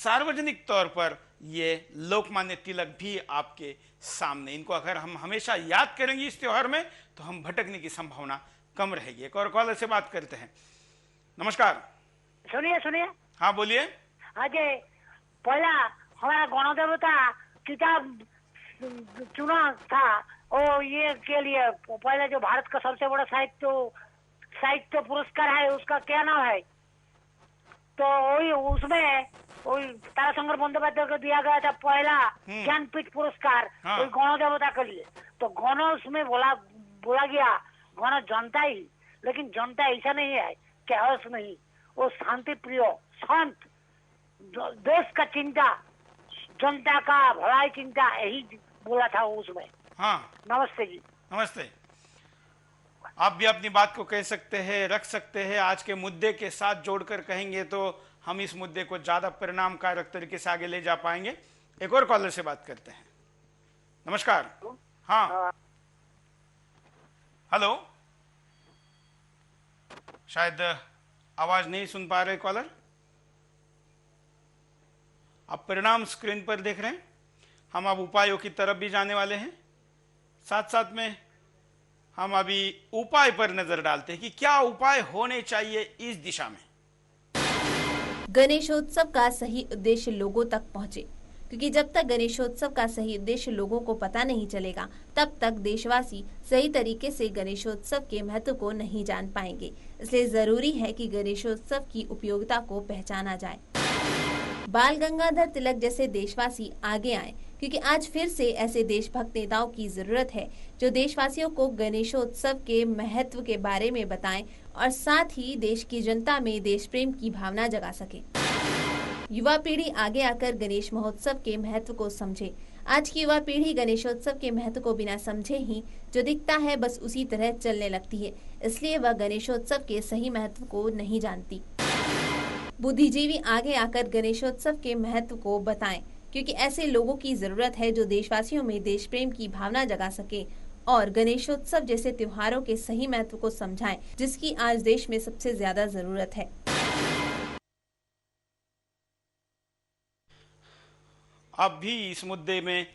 सार्वजनिक तौर पर ये लोकमान्य तिलक भी आपके सामने, इनको अगर हम हमेशा याद करेंगे इस त्योहार में तो हम भटकने की संभावना कम रहेगी। एक और कॉलर से बात करते हैं। नमस्कार। सुनिए सुनिए। हाँ बोलिए। हाँ जी, पहला हमारा गणदेवता किताब चुना था और ये के लिए पहले जो भारत का सबसे बड़ा साहित्य पुरस्कार है उसका क्या नाम है? तो वही उसमें वही ताराशंकर बंदोपाध्याय को दिया गया था पहला ज्ञानपीठ पुरस्कार। हाँ। वही गणदेवता के लिए। तो गण उसमें बोला गया गण जनता ही, लेकिन जनता ऐसा नहीं है कैओस नहीं, वो शांति प्रिय शांत, देश का चिंता, जनता का भलाई चिंता, यही बोला था उसमें। हाँ नमस्ते जी। नमस्ते। आप भी अपनी बात को कह सकते हैं, रख सकते हैं, आज के मुद्दे के साथ जोड़कर कहेंगे तो हम इस मुद्दे को ज्यादा परिणामकारक तरीके से आगे ले जा पाएंगे। एक और कॉलर से बात करते हैं। नमस्कार। हाँ हेलो, शायद आवाज नहीं सुन पा रहे कॉलर। आप परिणाम स्क्रीन पर देख रहे हैं। हम अब उपायों की तरफ भी जाने वाले हैं, साथ साथ में हम अभी उपाय पर नजर डालते हैं कि क्या उपाय होने चाहिए इस दिशा में। गणेशोत्सव का सही उद्देश्य लोगों तक पहुंचे, क्योंकि जब तक गणेशोत्सव का सही उद्देश्य लोगों को पता नहीं चलेगा तब तक देशवासी सही तरीके से गणेशोत्सव के महत्व को नहीं जान पाएंगे। इसलिए जरूरी है कि गणेशोत्सव की उपयोगिता को पहचाना जाए। बाल गंगाधर तिलक जैसे देशवासी आगे आए, क्योंकि आज फिर से ऐसे देशभक्त नेताओं की जरूरत है जो देशवासियों को गणेशोत्सव के महत्व के बारे में बताएं और साथ ही देश की जनता में देश प्रेम की भावना जगा सके। युवा पीढ़ी आगे आकर गणेश महोत्सव के महत्व को समझे। आज की युवा पीढ़ी गणेशोत्सव के महत्व को बिना समझे ही जो दिखता है बस उसी तरह चलने लगती है, इसलिए वह गणेशोत्सव के सही महत्व को नहीं जानती। बुद्धिजीवी आगे आकर गणेशोत्सव के महत्व को बताएं, क्योंकि ऐसे लोगों की जरूरत है जो देशवासियों में देश प्रेम की भावना जगा सके और गणेशोत्सव जैसे त्योहारों के सही महत्व को समझाएं, जिसकी आज देश में सबसे ज्यादा जरूरत है। आप भी इस मुद्दे में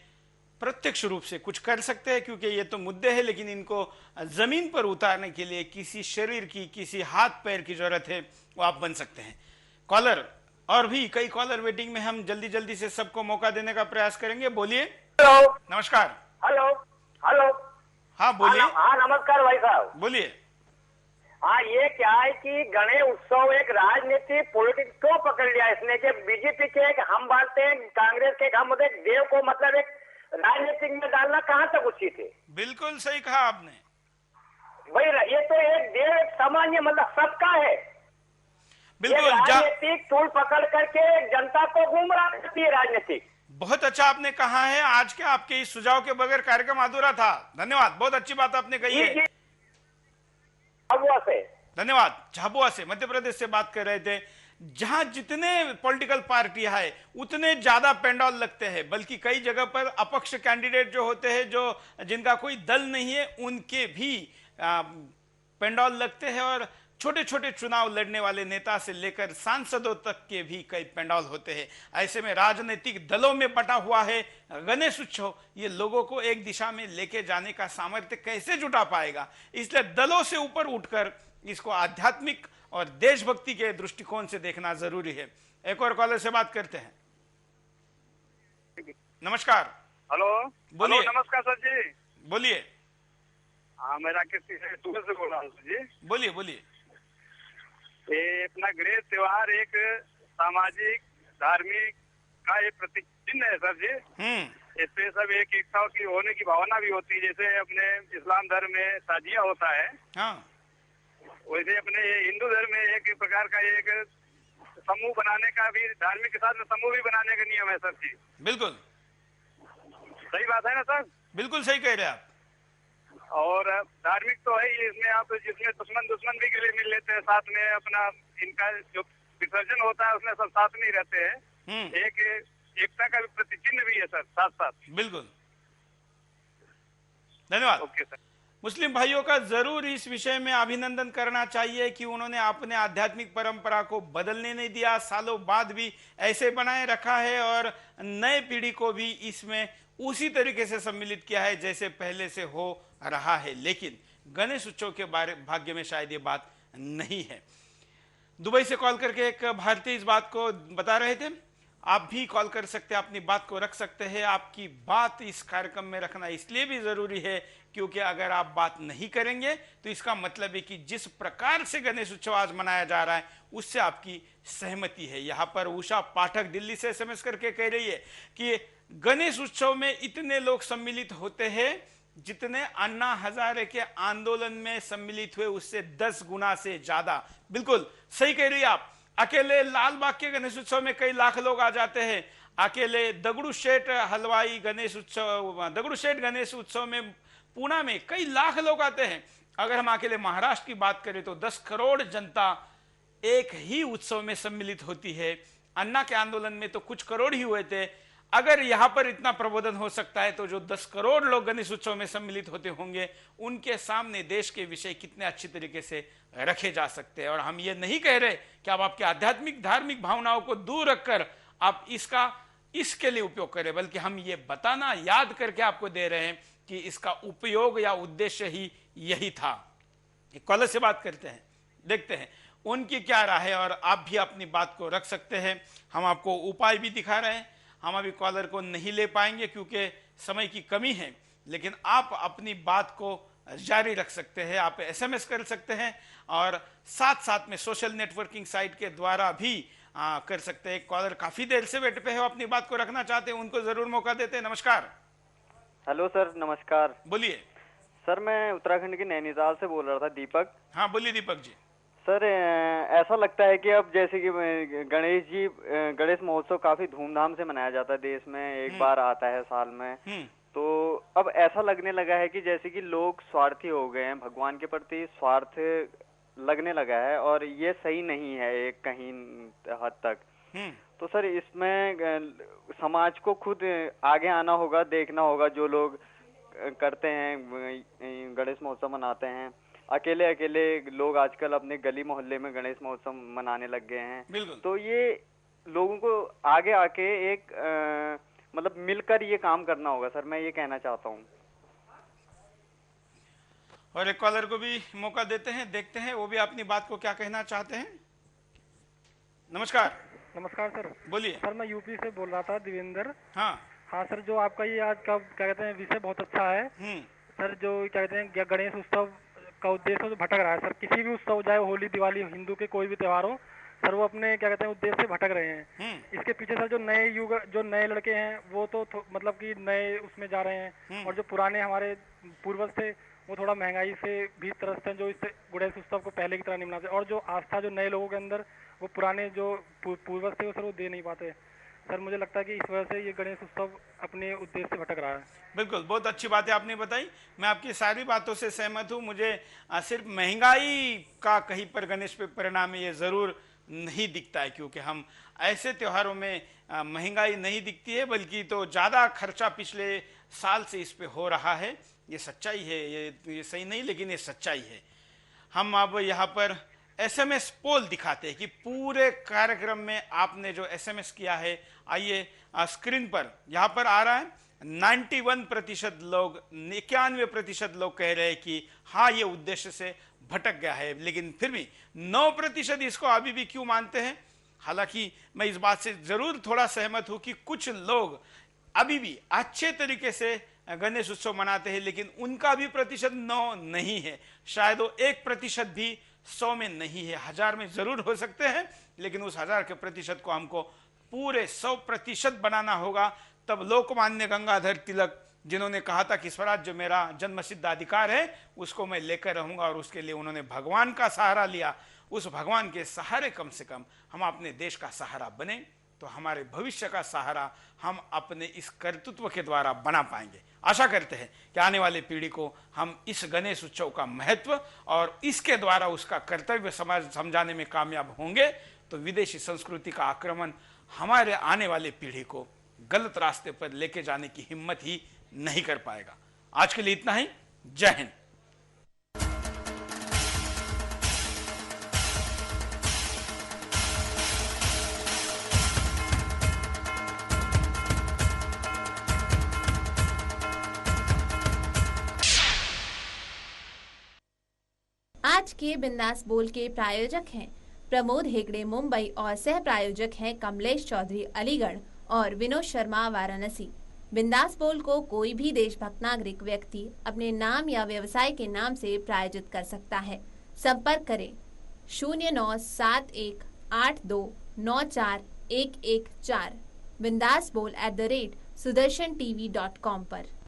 प्रत्यक्ष रूप से कुछ कर सकते हैं, क्योंकि ये तो मुद्दे हैं, लेकिन इनको जमीन पर उतारने के लिए किसी शरीर की, किसी हाथ पैर की जरूरत है, वो आप बन सकते हैं। कॉलर और भी कई कॉलर वेटिंग में, हम जल्दी जल्दी से सबको मौका देने का प्रयास करेंगे। बोलिए। हेलो। नमस्कार। Hello hello. हाँ बोलिए। हाँ नमस्कार भाई साहब। बोलिए। हाँ, ये क्या है कि गणेश उत्सव एक राजनीतिक पॉलिटिक्स क्यों पकड़ लिया इसने कि बीजेपी के एक हम बांटते हैं, कांग्रेस के हम एक देव को मतलब एक राजनीतिक में डालना कहाँ तक उचित है? बिल्कुल सही कहा आपने भाई। ये तो एक देव एक सामान्य मतलब सबका है। बिल्कुल। राजनीतिक टूल पकड़ करके जनता को गुमराह करती है राजनीतिक। बहुत अच्छा आपने कहा है। आज के आपके इस सुझाव के बगैर कार्यक्रम अधूरा था। धन्यवाद, बहुत अच्छी बात आपने कही है। झाबुआ से। धन्यवाद। झाबुआ से, मध्य प्रदेश से बात कर रहे थे, जहां जितने पॉलिटिकल पार्टी है उतने ज्यादा पेंडॉल लगते हैं, बल्कि कई जगह पर अपक्ष कैंडिडेट जो होते हैं, जो जिनका कोई दल नहीं है, उनके भी पेंडॉल लगते हैं और छोटे छोटे चुनाव लड़ने वाले नेता से लेकर सांसदों तक के भी कई पेंडॉल होते हैं। ऐसे में राजनीतिक दलों में बटा हुआ है गणेश उत्सव, ये लोगों को एक दिशा में लेके जाने का सामर्थ्य कैसे जुटा पाएगा? इसलिए दलों से ऊपर उठकर इसको आध्यात्मिक और देशभक्ति के दृष्टिकोण से देखना जरूरी है। एक और कॉलर से बात करते हैं। नमस्कार। हेलो। बोलिए। नमस्कार सर जी। बोलिए। हाँ, मैं राकेश सूरत से बोल रहा हूँ सर जी। बोलिए बोलिए। ये अपना गणेश त्योहार एक सामाजिक धार्मिक का एक प्रतीक चिन्ह है सर जी। इससे सब एक एकता की होने की भावना भी होती है। जैसे अपने इस्लाम धर्म में ताजिया होता है, हाँ, वैसे अपने हिंदू धर्म में एक प्रकार का एक समूह बनाने का भी, धार्मिक के साथ में समूह भी बनाने का नियम है सर जी। बिल्कुल सही बात है ना सर? बिल्कुल सही कह रहे हैं आप। और धार्मिक तो है ही, इसमें आप जिसमें दुश्मन भी गले मिल लेते हैं, साथ में अपना इनका जो विसर्जन होता है उसमें सब साथ में ही रहते हैं। एक एकता का भी प्रतिचिन्ह भी है सर, साथ साथ। बिल्कुल, धन्यवाद। Okay sir. मुस्लिम भाइयों का जरूर इस विषय में अभिनंदन करना चाहिए कि उन्होंने अपने आध्यात्मिक परंपरा को बदलने नहीं दिया, सालों बाद भी ऐसे बनाए रखा है और नए पीढ़ी को भी इसमें उसी तरीके से सम्मिलित किया है जैसे पहले से हो रहा है। लेकिन गणेश उत्सव के बारे भाग्य में शायद ये बात नहीं है। दुबई से कॉल करके एक भारतीय इस बात को बता रहे थे। आप भी कॉल कर सकते हैं, अपनी बात को रख सकते हैं। आपकी बात इस कार्यक्रम में रखना इसलिए भी जरूरी है क्योंकि अगर आप बात नहीं करेंगे तो इसका मतलब है कि जिस प्रकार से गणेश उत्सव आज मनाया जा रहा है उससे आपकी सहमति है। यहां पर उषा पाठक दिल्ली से एसएमएस करके कह रही है कि गणेश उत्सव में इतने लोग सम्मिलित होते हैं जितने अन्ना हजारे के आंदोलन में सम्मिलित हुए उससे 10 गुना से ज्यादा। बिल्कुल सही कह रही है आप। अकेले लाल बाग के गणेश उत्सव में कई लाख लोग आ जाते हैं। अकेले दगड़ू शेठ हलवाई गणेश उत्सव, दगड़ू शेठ गणेश उत्सव में पूना में कई लाख लोग आते हैं। अगर हम अकेले महाराष्ट्र की बात करें तो 10 करोड़ जनता एक ही उत्सव में सम्मिलित होती है। अन्ना के आंदोलन में तो कुछ करोड़ ही हुए थे। अगर यहां पर इतना प्रबोधन हो सकता है तो जो 10 करोड़ लोग गणेश उत्सव में सम्मिलित होते होंगे उनके सामने देश के विषय कितने अच्छी तरीके से रखे जा सकते हैं। और हम ये नहीं कह रहे कि आप आपके आध्यात्मिक धार्मिक भावनाओं को दूर रखकर आप इसके लिए उपयोग करें, बल्कि हम ये बताना याद करके आपको दे रहे हैं कि इसका उपयोग या उद्देश्य ही यही था। एक कॉलर से बात करते हैं, देखते हैं उनकी क्या राय है और आप भी अपनी बात को रख सकते हैं। हम आपको उपाय भी दिखा रहे हैं। हम अभी कॉलर को नहीं ले पाएंगे क्योंकि समय की कमी है, लेकिन आप अपनी बात को जारी रख सकते हैं। आप एसएमएस कर सकते हैं और साथ साथ में सोशल नेटवर्किंग साइट के द्वारा भी कर सकते हैं। कॉलर काफी देर से वेट पे है, अपनी बात को रखना चाहते हैं, उनको जरूर मौका देते हैं। नमस्कार। हेलो सर, नमस्कार। बोलिए सर, मैं उत्तराखंड के नैनीताल से बोल रहा था, दीपक। हाँ बोलिए दीपक जी। सर, ऐसा लगता है कि अब जैसे कि गणेश महोत्सव काफी धूमधाम से मनाया जाता है देश में, एक बार आता है साल में। तो अब ऐसा लगने लगा है कि जैसे कि लोग स्वार्थी हो गए हैं, भगवान के प्रति स्वार्थ लगने लगा है और ये सही नहीं है एक कहीं हद तक। तो सर, इसमें समाज को खुद आगे आना होगा, देखना होगा। जो लोग करते हैं गणेश महोत्सव मनाते हैं, अकेले अकेले लोग आजकल अपने गली मोहल्ले में गणेश महोत्सव मनाने लग गए हैं। तो ये लोगों को आगे आके एक मतलब मिलकर ये काम करना होगा सर, मैं ये कहना चाहता हूँ। और एक कॉलर को भी मौका देते हैं, देखते हैं वो भी अपनी बात को क्या कहना चाहते हैं। नमस्कार। नमस्कार सर। बोलिए सर, मैं यूपी से बोल रहा था, देवेंद्र। हाँ सर, जो आपका ये आज का क्या कहते हैं विषय बहुत अच्छा है सर। जो क्या कहते हैं गणेश उत्सव का उद्देश्य तो भटक रहा है सर। किसी भी उत्सव, चाहे होली, दिवाली, हिंदू के कोई भी त्योहार हो सर, वो अपने क्या कहते हैं उद्देश्य से भटक रहे हैं। इसके पीछे सर जो नए लड़के हैं वो तो मतलब कि नए उसमें जा रहे हैं, और जो पुराने हमारे पूर्वज थे वो थोड़ा महंगाई से भी त्रस्त हैं, जो इस गणेश उत्सव को पहले की तरह नहीं मनाते। और जो आस्था जो नए लोगों के अंदर वो पुराने जो पूर्वज थे वो सर वो दे नहीं पाते सर। मुझे लगता है कि इस वजह से ये गणेश उत्सव अपने उद्देश्य से भटक रहा है। बिल्कुल, बहुत अच्छी बात है आपने बताई। मैं आपकी सारी बातों से सहमत हूँ। मुझे सिर्फ महंगाई का कहीं पर गणेश पे परिणाम ये जरूर नहीं दिखता है, क्योंकि हम ऐसे त्योहारों में महंगाई नहीं दिखती है, बल्कि तो ज्यादा खर्चा पिछले साल से इस पे हो रहा है। ये सच्चाई है, ये सही नहीं लेकिन ये सच्चाई है। हम अब यहाँ पर एसएमएस पोल दिखाते हैं कि पूरे कार्यक्रम में आपने जो एसएमएस किया है, आइए स्क्रीन पर यहाँ पर आ रहा है। 91% लोग, 91% लोग कह रहे हैं कि हाँ ये उद्देश्य से भटक गया है, लेकिन फिर भी 9% इसको अभी भी क्यों मानते हैं। हालांकि मैं इस बात से जरूर थोड़ा सहमत हूं कि कुछ लोग अभी भी अच्छे तरीके से गणेश उत्सव मनाते हैं, लेकिन उनका भी प्रतिशत 9 नहीं है। शायद वो 1% भी 100 में नहीं है, 1000 में जरूर हो सकते हैं, लेकिन उस 1000 के प्रतिशत को हमको पूरे 100% बनाना होगा। तब लोकमान्य गंगाधर तिलक, जिन्होंने कहा था कि स्वराज्य मेरा जन्मसिद्ध अधिकार है, उसको मैं लेकर रहूंगा, और उसके लिए उन्होंने भगवान का सहारा लिया। उस भगवान के सहारे कम से कम हम अपने देश का सहारा बने, तो हमारे भविष्य का सहारा हम अपने इस कर्तृत्व के द्वारा बना पाएंगे। आशा करते हैं कि आने वाली पीढ़ी को हम इस गणेश उत्सव का महत्व और इसके द्वारा उसका कर्तव्य समझाने में कामयाब होंगे, तो विदेशी संस्कृति का आक्रमण हमारे आने वाली पीढ़ी को गलत रास्ते पर लेके जाने की हिम्मत ही नहीं कर पाएगा। आज के लिए इतना ही। जय हिंद। आज के बिंदास बोल के प्रायोजक हैं प्रमोद हेगड़े मुंबई और सह प्रायोजक हैं कमलेश चौधरी अलीगढ़ और विनोद शर्मा वाराणसी। बिंदास बोल को कोई भी देशभक्त नागरिक व्यक्ति अपने नाम या व्यवसाय के नाम से प्रायोजित कर सकता है। संपर्क करें 097182941114 बिंदास बोल @sudarshan tv.com पर।